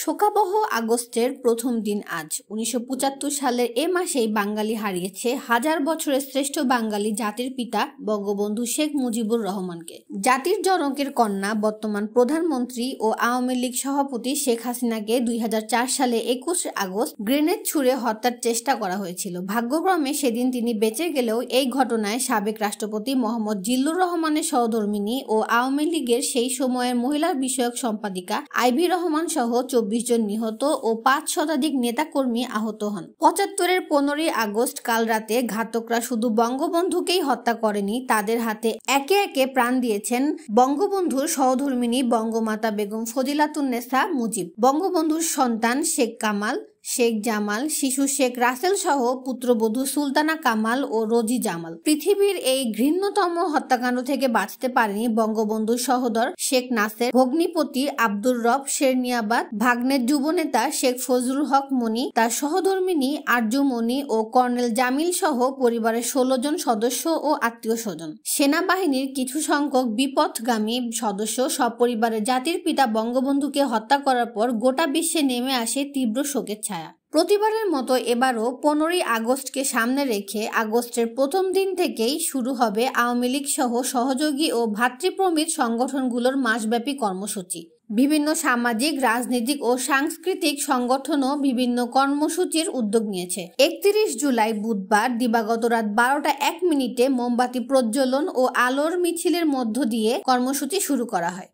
শোকাবহ আগস্টের প্রথম দিন আজ ১৯৭৫ সালের এ মাসেই বাঙালি হারিয়েছে হাজার বছরের শ্রেষ্ঠ বাঙালি জাতির পিতা বঙ্গবন্ধু শেখ মুজিবুর রহমানকে। জাতির জনকের কন্যা বর্তমান প্রধানমন্ত্রী ও আওয়ামী লীগ সভাপতি শেখ হাসিনাকে ২০০৪ সালে ২১ আগস্ট গ্রেনেড ছুড়ে হত্যার চেষ্টা করা হয়েছিল। ভাগ্যক্রমে সেদিন তিনি বেঁচে গেলেও এই ঘটনায় সাবেক রাষ্ট্রপতি মোহাম্মদ জিল্লুর রহমানের সহধর্মিণী ও আওয়ামী লীগের সেই সময়ের মহিলা বিষয়ক সম্পাদিকা আইভি রহমান সহ ২৪ জন নিহত ও ৫ শতাধিক নেতাকর্মী আহত হন। ৭৫-এর ১৫ই আগস্ট কাল রাতে ঘাতকরা শুধু বঙ্গবন্ধুকেই হত্যা করেনি, তাদের হাতে একে একে প্রাণ দিয়েছেন বঙ্গবন্ধুর সহধর্মিণী বঙ্গমাতা বেগম ফজিলাতুন্নেছা মুজিব, বঙ্গবন্ধুর সন্তান শেখ কামাল, শেখ জামাল, শিশু শেখ রাসেল সহ পুত্রবধূ সুলতানা কামাল ও রোজি জামাল। পৃথিবীর এই ঘৃণ্যতম হত্যাকাণ্ড থেকে বাঁচতে পারেনি বঙ্গবন্ধুর সহোদর শেখ নাসের, ভগ্নিপতি আব্দুর রব শেরনিয়াবাত, ভাগ্নের যুবনেতা শেখ ফজলুল হক মনি, তার সহধর্মিণী আরজু মনি ও কর্নেল জামিল সহ পরিবারের ১৬ জন সদস্য ও আত্মীয় স্বজন। সেনাবাহিনীর কিছু সংখ্যক বিপথগামী সদস্য সপরিবারে জাতির পিতা বঙ্গবন্ধুকে হত্যা করার পর গোটা বিশ্বে নেমে আসে তীব্র শোকের ছায়া। প্রতিবারের মতো এবারও ১৫ই আগস্টকে সামনে রেখে আগস্টের প্রথম দিন থেকেই শুরু হবে আওয়ামী লীগ সহ সহযোগী ও ভ্রাতৃপ্রমিত সংগঠনগুলোর মাসব্যাপী কর্মসূচি। বিভিন্ন সামাজিক, রাজনৈতিক ও সাংস্কৃতিক সংগঠনও বিভিন্ন কর্মসূচির উদ্যোগ নিয়েছে। ৩১ জুলাই বুধবার দিবাগত রাত ১২টা ১ মিনিটে মোমবাতি প্রজ্বলন ও আলোর মিছিলের মধ্য দিয়ে কর্মসূচি শুরু করা হয়।